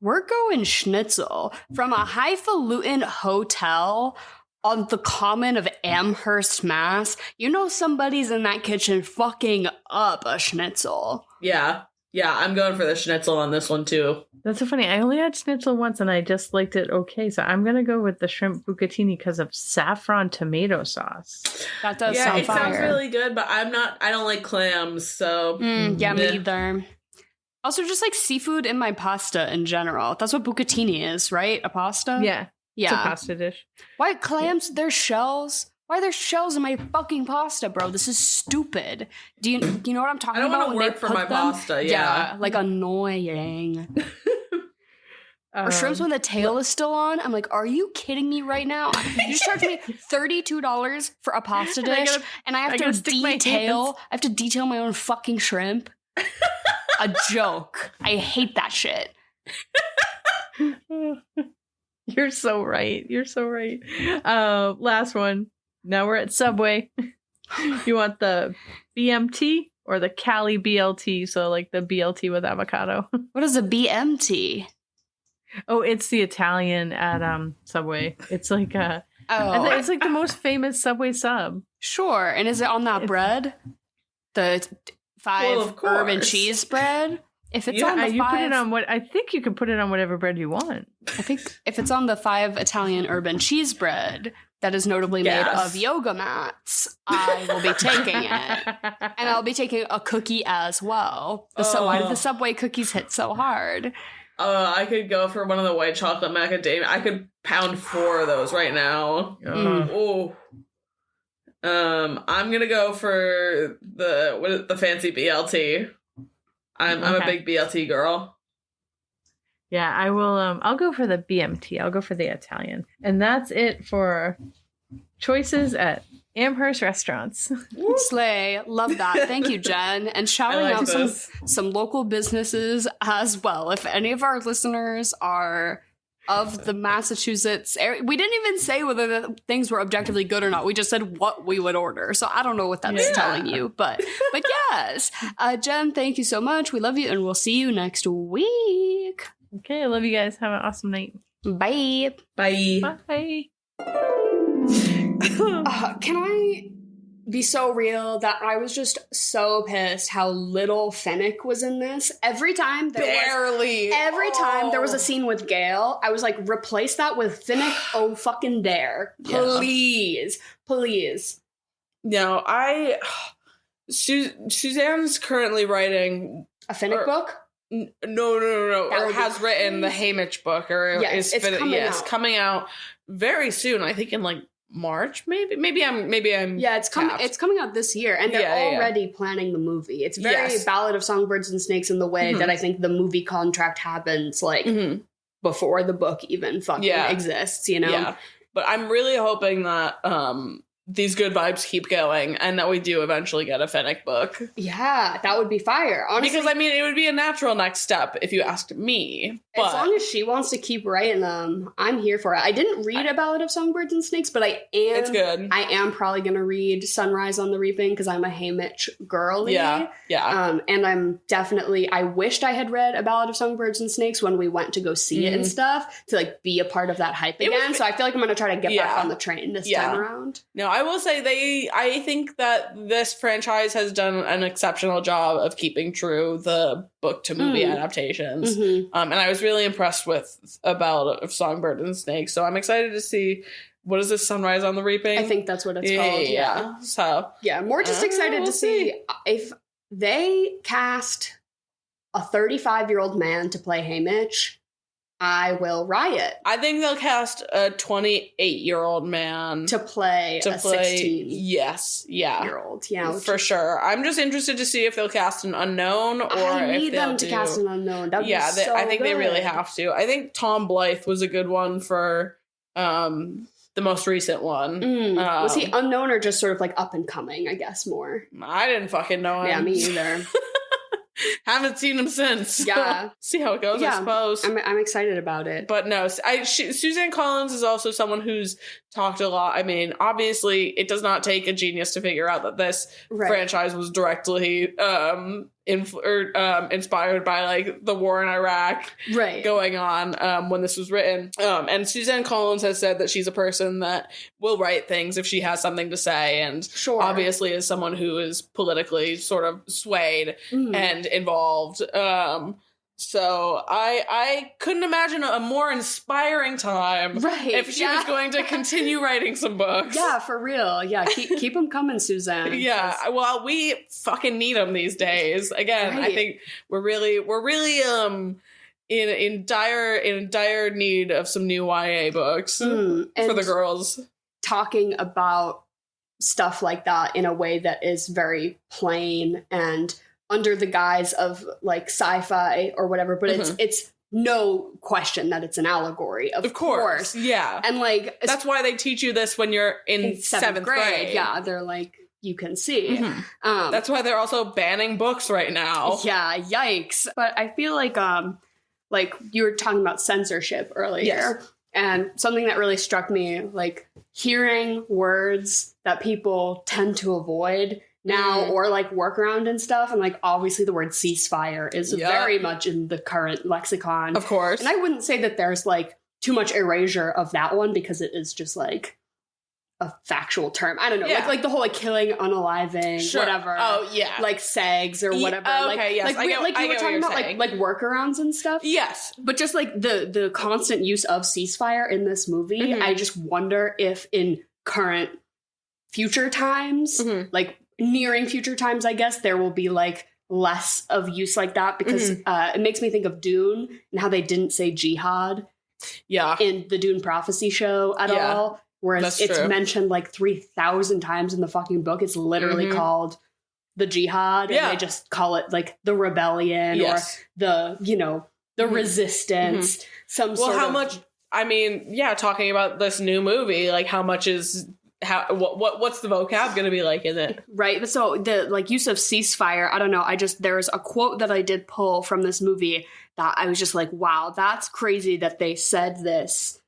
We're going schnitzel from a highfalutin hotel on the common of Amherst, Mass. You know somebody's in that kitchen fucking up a schnitzel. Yeah, I'm going for the schnitzel on this one too. That's so funny. I only had schnitzel once and I just liked it okay. So I'm going to go with the shrimp bucatini because of saffron tomato sauce. That does sound fire. Sounds really good, but I don't like clams, so. Me either. Also, just like seafood in my pasta in general. That's what bucatini is, right? A pasta? Yeah. It's a pasta dish. Why clams? There's shells. Why are there shells in my fucking pasta, bro? This is stupid. Do you know what I'm talking about? I don't want to work for my pasta, yeah. Like annoying. Or shrimps when the tail is still on. I'm like, are you kidding me right now? You just charged me $32 for a pasta dish, and I have to detail my own fucking shrimp. A joke. I hate that shit. You're so right. Last one. Now we're at Subway. You want the BMT or the Cali BLT? So like the BLT with avocado. What is a BMT? Oh, it's the Italian at Subway. It's like it's like the most famous Subway sub. Sure. And is it on that bread? The 5 herb and cheese bread? If it's on the 5, you put it on I think you can put it on whatever bread you want. I think if it's on the 5 Italian urban cheese bread that is notably made of yoga mats, I will be taking it. And I'll be taking a cookie as well. Why did the Subway cookies hit so hard? I could go for one of the white chocolate macadamia. I could pound 4 of those right now. I'm gonna go for the fancy BLT. I'm a big BLT girl. Yeah, I will. I'll go for the BMT. I'll go for the Italian, and that's it for choices at Amherst restaurants. Slay, love that. Thank you, Jen, and shouting out some local businesses as well. If any of our listeners are of the Massachusetts area, we didn't even say whether the things were objectively good or not. We just said what we would order. So I don't know what that's telling you, but yes. Jen, thank you so much. We love you, and we'll see you next week. Okay, I love you guys. Have an awesome night. Bye. Bye. Bye. Can I be so real that I was just so pissed how little Finnick was in this? Every time there was a scene with Gail, I was like, replace that with Finnick. Oh, fucking dare. Please. No, Suzanne's currently writing a Finnick book. No. Or has written the Haymitch book, or it's coming out very soon. I think in like March, maybe I'm. Yeah, it's coming. It's coming out this year, and they're already planning the movie. It's very Ballad of Songbirds and Snakes in the way that I think the movie contract happens like before the book even fucking exists. You know. Yeah, but I'm really hoping that these good vibes keep going and that we do eventually get a Finnick book. Yeah, that would be fire. Honestly, because, I mean, it would be a natural next step if you asked me. But as long as she wants to keep writing them, I'm here for it. I didn't read A Ballad of Songbirds and Snakes, but it's good. I am probably going to read Sunrise on the Reaping because I'm a Haymitch girly. Yeah. And I'm definitely, I wished I had read A Ballad of Songbirds and Snakes when we went to go see it and stuff to like be a part of that hype again. So I feel like I'm going to try to get back on the train this time around. No, I will say I think that this franchise has done an exceptional job of keeping true the book to movie adaptations. And I was really impressed with A Ballad of Songbird and Snakes. So I'm excited to see, what is this, Sunrise on the Reaping? I think that's what it's called. Yeah. So yeah, more just excited to see if they cast a 35-year-old man to play Haymitch. I will riot. I think they'll cast a 28-year-old man to play a 16. Yes, yeah, year-old. Yeah, for sure. I'm just interested to see if they'll cast an unknown or I need them to cast an unknown. That'd be so I think good. They really have to. I think Tom Blythe was a good one for the most recent one. Was he unknown or just sort of like up and coming? I guess more. I didn't fucking know him. Yeah, me either. Haven't seen him since. Yeah. See how it goes, I suppose. I'm excited about it. But no, Suzanne Collins is also someone who's talked a lot. I mean, obviously, it does not take a genius to figure out that this franchise was directly inspired by like the war in Iraq going on when this was written. And Suzanne Collins has said that she's a person that will write things if she has something to say, and obviously is someone who is politically sort of swayed and involved. So I couldn't imagine a more inspiring time if she was going to continue writing some books. Yeah, for real. Yeah, keep them coming, Suzanne. Yeah, well, we fucking need them these days. Again, I think we're really in dire need of some new YA books for the girls. Talking about stuff like that in a way that is very plain and under the guise of like sci-fi or whatever, but it's no question that it's an allegory, of course. Yeah. And like that's why they teach you this when you're in seventh grade. Yeah, they're like, you can see. That's why they're also banning books right now. Yeah, yikes. But I feel like you were talking about censorship earlier, and something that really struck me, like hearing words that people tend to avoid now or like work around and stuff, and like obviously the word ceasefire is very much in the current lexicon, of course, and I wouldn't say that there's like too much erasure of that one because it is just like a factual term. I don't know, like the whole like killing, unaliving, whatever. Oh yeah, like segs or whatever. Okay, yes, like you were talking about like workarounds and stuff. Yes, but just like the constant use of ceasefire in this movie, I just wonder if in current future times, like nearing future times, I guess, there will be like less of use like that because it makes me think of Dune and how they didn't say jihad in the Dune Prophecy show at all, whereas it's mentioned like 3,000 times in the fucking book. It's literally called the jihad, and they just call it like the rebellion or the, you know, the resistance. How much, I mean, talking about this new movie, like how much is what's the vocab going to be like in it? Right. So the like use of ceasefire, I don't know. There's a quote that I did pull from this movie that I was just like, wow, that's crazy that they said this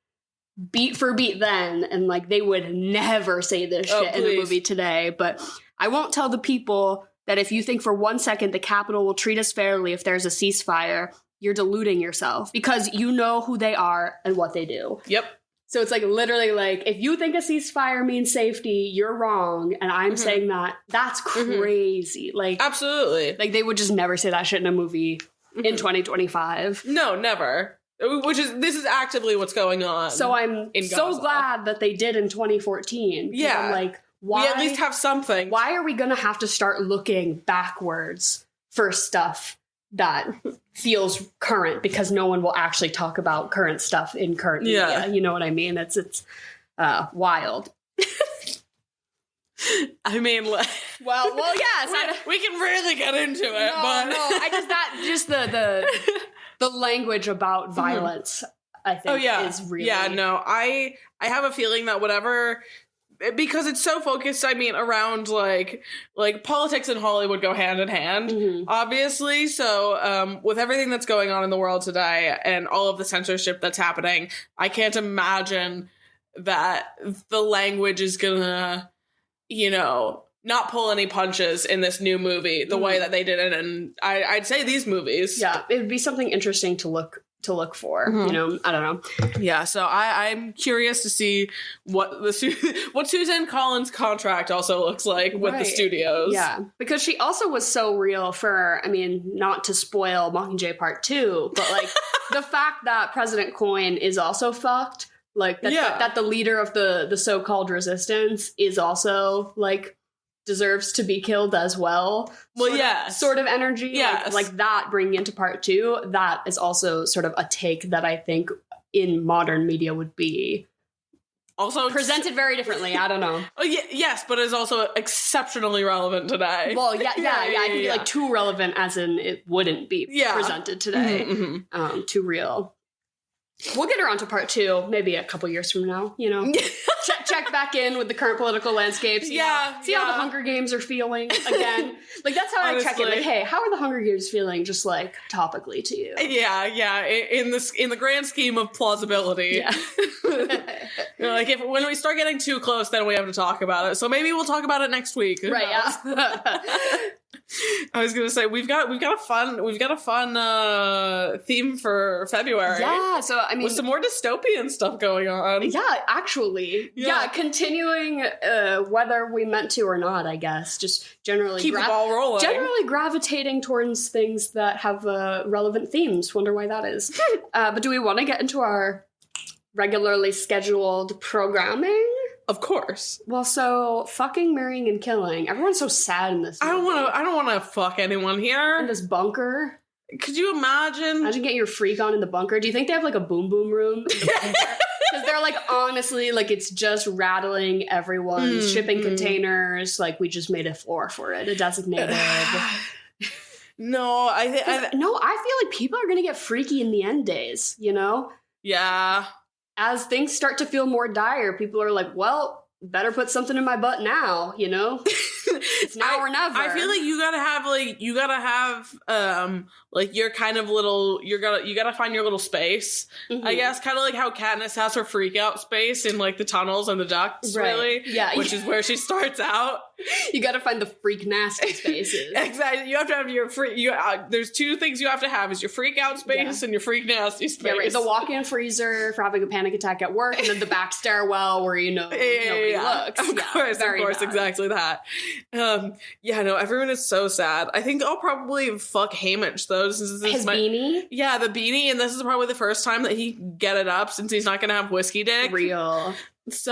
beat for beat then. And like, they would never say this shit in a movie today. But I won't tell the people that if you think for 1 second the Capitol will treat us fairly if there's a ceasefire, you're deluding yourself because you know who they are and what they do. Yep. So it's like literally like, if you think a ceasefire means safety, you're wrong. And I'm saying that's crazy. Like, absolutely. Like they would just never say that shit in a movie in 2025. No, never. This is actively what's going on. So I'm so glad that they did in 2014. Yeah. I'm like, Why, we at least have something. Why are we going to have to start looking backwards for stuff that feels current, because no one will actually talk about current stuff in current media? You know what I mean? It's wild. I mean, well, yes, we can really get into it. I just the language about violence, I think, is really. Yeah, no, I have a feeling that whatever, because it's so focused, I mean, around like politics and Hollywood go hand in hand, obviously. So with everything that's going on in the world today and all of the censorship that's happening, I can't imagine that the language is gonna, not pull any punches in this new movie the way that they did it. And I'd say these movies. Yeah, it would be something interesting to look for. I don't know. Yeah, so I'm curious to see what Suzanne Collins' contract also looks like with the studios. Yeah, because she also was so real for, I mean, not to spoil Mockingjay Part 2, but like the fact that President Coin is also fucked. Like that the leader of the so-called resistance is also like deserves to be killed as well. Sort of energy. Yes. Like that bringing into Part 2, that is also sort of a take that I think in modern media would be also presented very differently. I don't know. Oh yes, but is also exceptionally relevant today. Well, I think be like too relevant as in it wouldn't be presented today. Too real. We'll get around to Part 2 maybe a couple years from now, check back in with the current political landscape. See how the Hunger Games are feeling again. Like, that's how I check in. Like, hey, how are the Hunger Games feeling just like topically to you? Yeah. In the grand scheme of plausibility. Yeah. Like when we start getting too close, then we have to talk about it. So maybe we'll talk about it next week. Right, yeah. I was gonna say we've got a fun theme for February. Yeah, so I mean, with some more dystopian stuff going on. Yeah, actually, continuing whether we meant to or not. I guess just generally keep the ball rolling. Generally gravitating towards things that have relevant themes. Wonder why that is. But do we want to get into our regularly scheduled programming? Of course. Well, so fucking, marrying, and killing. Everyone's so sad in this movie. I don't want to fuck anyone here. In this bunker. Could you imagine? Imagine getting your freak on in the bunker. Do you think they have like a boom boom room in the bunker? Because they're like, honestly, like it's just rattling everyone's shipping containers. Like we just made a floor for it, a designated. No, I feel like people are gonna get freaky in the end days. Yeah. As things start to feel more dire, people are like, well, better put something in my butt now, It's now or never. I feel like you gotta have your kind of little, you gotta find your little space. I guess kind of like how Katniss has her freak out space in like the tunnels and the ducts, really. Yeah. Which is where she starts out. You gotta find the freak nasty spaces. Exactly. You have to have your freak. There's two things you have to have: is your freak out space and your freak nasty space. Yeah, right. The walk-in freezer for having a panic attack at work, and then the back stairwell where nobody looks. Of course, exactly that. Everyone is so sad. I think I'll probably fuck Haymitch though. Since this His beanie? Yeah, the beanie, and this is probably the first time that he can get it up since he's not gonna have whiskey dick. Real. This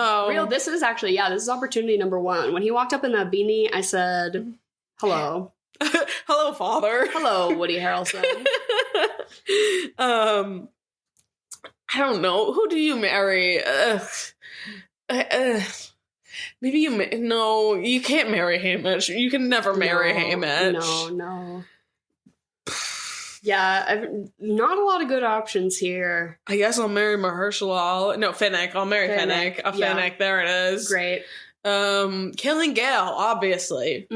is actually, this is opportunity number one. When he walked up in that beanie, I said, hello. Hello, father. Hello, Woody Harrelson. I don't know. Who do you marry? Maybe you can't marry Haymitch. You can never marry Haymitch. No. Yeah, not a lot of good options here. I guess I'll marry Mahershala. No, Finnick. I'll marry Finnick. Finnick. There it is. Great. Killing Gale, obviously.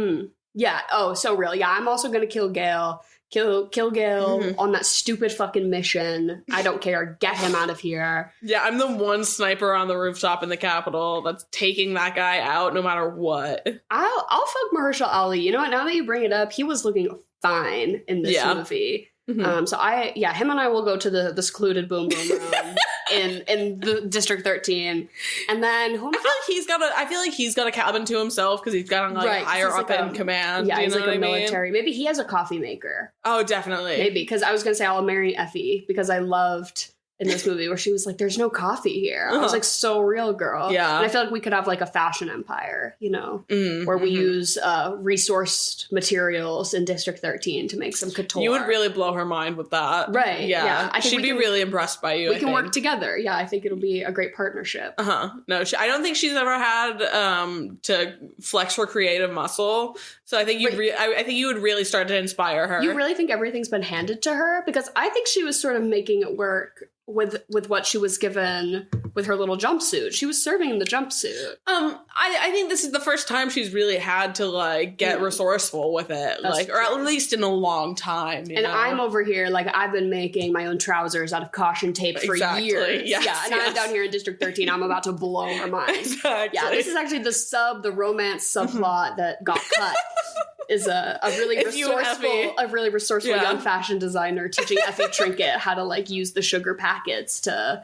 Yeah. Oh, so real. Yeah, I'm also gonna kill Gale. Kill Gale on that stupid fucking mission. I don't care. Get him out of here. Yeah, I'm the one sniper on the rooftop in the Capitol that's taking that guy out no matter what. I'll fuck Mahershala Ali. You know what? Now that you bring it up, he was looking fine in this movie. So him and I will go to the secluded boom boom room in the District 13, and then I feel like he's got a cabin to himself because he's got higher up in command. Yeah, he's like a military. Mean? Maybe he has a coffee maker. Oh, definitely. Maybe because I was gonna say I'll marry Effie because I loved in this movie where she was like, there's no coffee here. I was like, so real, girl. Yeah. And I feel like we could have like a fashion empire, you know, where we use resourced materials in District 13 to make some couture. You would really blow her mind with that. Right. Yeah. I think she'd be really impressed by you. We can work together. Yeah. I think it'll be a great partnership. No, I don't think she's ever had to flex her creative muscle. So I think I think you would really start to inspire her. You really think everything's been handed to her? Because I think she was sort of making it work with what she was given with her little jumpsuit. She was serving in the jumpsuit. I think this is the first time she's really had to like get resourceful with it. That's like, or at least in a long time. You know? I'm over here, like, I've been making my own trousers out of caution tape for years. Yes, yeah, and I'm down here in District 13. I'm about to blow her mind. Exactly. Yeah, this is actually the romance subplot that got cut. Is a really resourceful young fashion designer teaching Effie Trinket how to like use the sugar packets to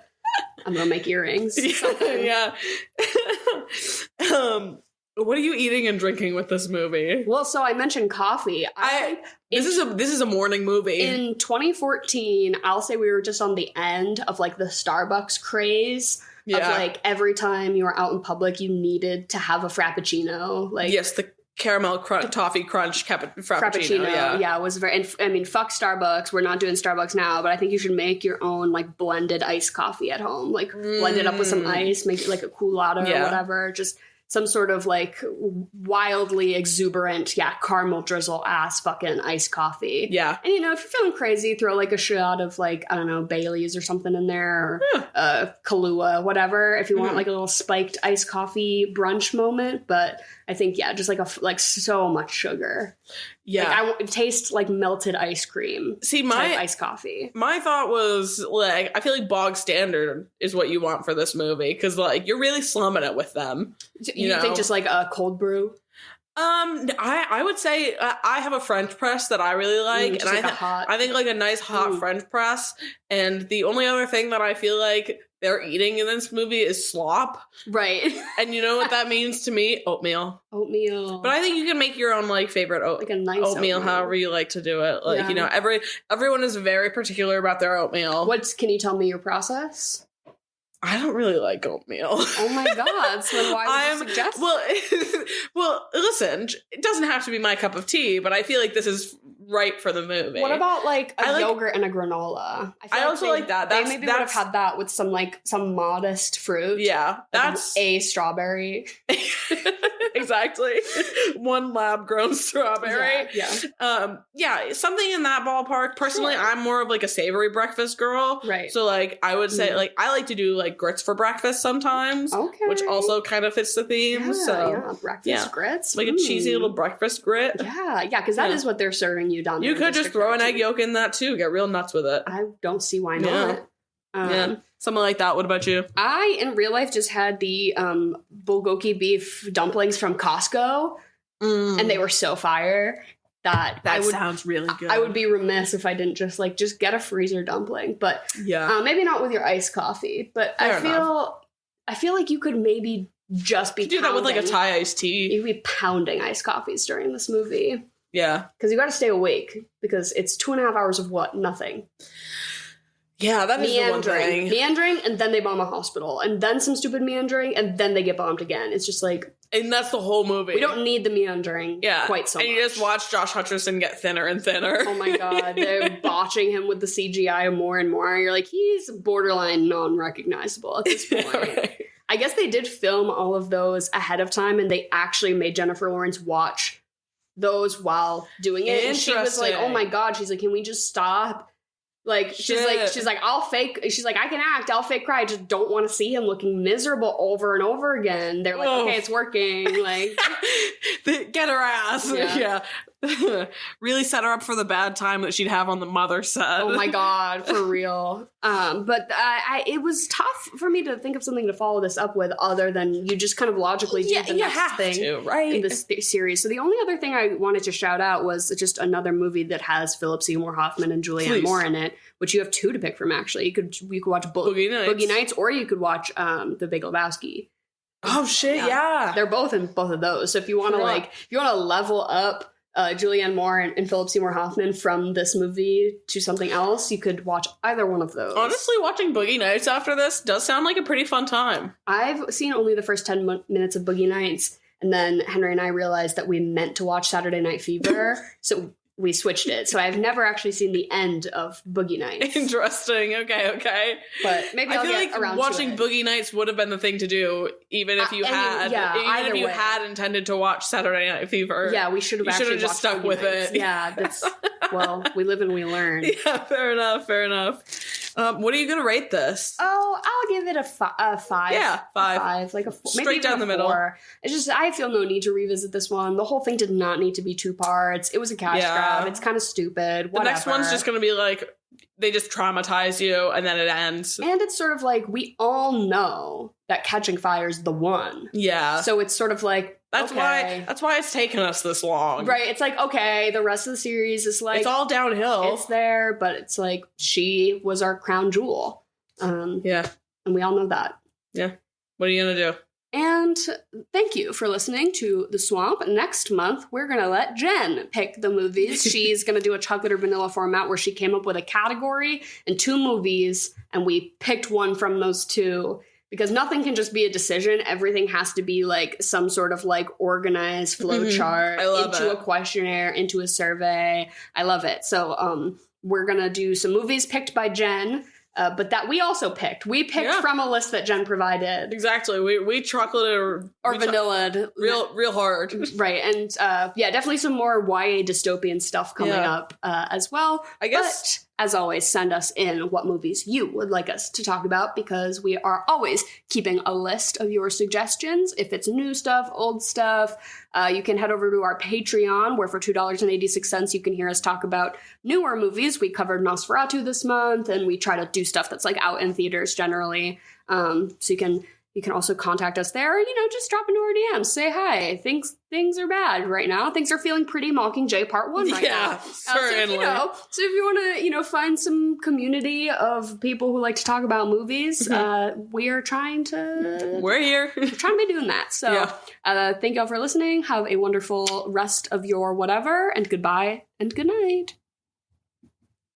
I'm gonna make earrings. Yeah. What are you eating and drinking with this movie? Well, so I mentioned coffee. This is a morning movie. In 2014, I'll say we were just on the end of like the Starbucks craze. Of like every time you were out in public, you needed to have a frappuccino. Like yes, the caramel toffee crunch frappuccino. Yeah, it was very. And I mean, fuck Starbucks. We're not doing Starbucks now, but I think you should make your own like blended iced coffee at home. Like blend it up with some ice, make it like a culotta or whatever. Just some sort of like wildly exuberant, caramel drizzle ass fucking iced coffee. Yeah. And you know, if you're feeling crazy, throw like a shot of like, I don't know, Bailey's or something in there, or Kahlua, whatever, if you want like a little spiked iced coffee brunch moment. But I think, just like so much sugar. Yeah. Like it tastes like melted ice cream. See, my iced coffee. My thought was like, I feel like bog standard is what you want for this movie. Cause like, you're really slumming it with them. You know? Think just like a cold brew? I would say I have a French press that I really like, and like I think like a nice hot French press. And the only other thing that I feel like they're eating in this movie is slop, right? And you know what that means to me? Oatmeal. But I think you can make your own like favorite like a nice oatmeal, however you like to do it. Like you know, everyone is very particular about their oatmeal. Can you tell me your process? I don't really like oatmeal. Oh my god! So then why would you suggest? Well, listen, it doesn't have to be my cup of tea, but I feel like this is right for the movie. What about like a yogurt and a granola? I also like that. They maybe would have had that with some modest fruit. Yeah, that's a strawberry. Exactly. One lab grown strawberry. Yeah. Something in that ballpark. Personally, I'm more of like a savory breakfast girl. Right. So like I would say like I like to do like grits for breakfast sometimes. Okay. Which also kind of fits the theme. Breakfast grits. Like a cheesy little breakfast grit. Yeah, because that is what they're serving you down there. You could just throw an egg yolk in that too. Get real nuts with it. I don't see why not. Something like that. What about you? I, in real life, just had the bulgogi beef dumplings from Costco, and they were so fire that sounds really good. I would be remiss if I didn't just get a freezer dumpling, but maybe not with your iced coffee. But I feel like you could maybe just be do that with like a Thai iced tea. You'd be pounding iced coffees during this movie. Yeah, because you got to stay awake because it's 2.5 hours of what? Nothing. Yeah, that is the one thing. Meandering, and then they bomb a hospital, and then some stupid meandering, and then they get bombed again. It's just like... And that's the whole movie. We don't need the meandering quite so much. And you just watch Josh Hutcherson get thinner and thinner. Oh my god, they're botching him with the CGI more and more. You're like, he's borderline non-recognizable at this point. Right. I guess they did film all of those ahead of time, and they actually made Jennifer Lawrence watch those while doing it. And she was like, oh my god, she's like, can we just stop? Like, she's like, I can act, I'll fake cry. I just don't want to see him looking miserable over and over again. They're like, okay, it's working. Like, get her ass. Yeah. Really set her up for the bad time that she'd have on the mother set. Oh my god, for real. But it was tough for me to think of something to follow this up with other than you just kind of logically do the next thing right? in this series. So the only other thing I wanted to shout out was just another movie that has Philip Seymour Hoffman and Julianne Moore in it, which you have two to pick from, actually. You could watch Boogie Nights, or you could watch The Big Lebowski. Oh shit, yeah. They're both in both of those. So if you want to if you want to level up Julianne Moore and Philip Seymour Hoffman from this movie to something else, you could watch either one of those. Honestly, watching Boogie Nights after this does sound like a pretty fun time. I've seen only the first 10 minutes of Boogie Nights, and then Henry and I realized that we meant to watch Saturday Night Fever, so we switched it. So I've never actually seen the end of Boogie Nights. Interesting. Okay. But maybe I'll feel get like around watching to it. Boogie Nights would have been the thing to do, even if you had intended to watch Saturday Night Fever. Yeah, we should have actually just stuck Boogie with Nights. it. Yeah, that's well, we live and we learn. Yeah, fair enough. What are you gonna rate this? Oh, I'll give it a 5. Yeah, 5. Like a 4. Straight maybe down the middle. 4. It's just, I feel no need to revisit this one. The whole thing did not need to be 2 parts. It was a cash grab. It's kind of stupid. Whatever. The next one's just gonna be like, they just traumatize you and then it ends. And it's sort of like, we all know that Catching Fire is the one. Yeah. So it's sort of like, That's why it's taken us this long. Right. It's like, okay, the rest of the series is like, it's all downhill. It's there, but it's like, she was our crown jewel. Yeah. And we all know that. Yeah. What are you gonna do? And thank you for listening to The Swamp. Next month, we're going to let Jen pick the movies. She's going to do a chocolate or vanilla format where she came up with a category and 2 movies, and we picked one from those 2. Because nothing can just be a decision. Everything has to be like some sort of like organized flow chart into a questionnaire, into a survey. I love it. So we're going to do some movies picked by Jen. But that we also picked. We picked from a list that Jen provided. Exactly. We chocolated or vanillaed. Real hard. Right. And definitely some more YA dystopian stuff coming up as well. I guess. But as always, send us in what movies you would like us to talk about, because we are always keeping a list of your suggestions. If it's new stuff, old stuff, you can head over to our Patreon, where for $2.86 you can hear us talk about newer movies. We covered Nosferatu this month, and we try to do stuff that's like out in theaters generally. So you can also contact us there, or, just drop into our DMs. Say hi. Things are bad right now. Things are feeling pretty Mockingjay Part 1 right now. Certainly. So if you want to, find some community of people who like to talk about movies, we're trying to... We're here. We're trying to be doing that. So thank y'all for listening. Have a wonderful rest of your whatever, and goodbye and good night.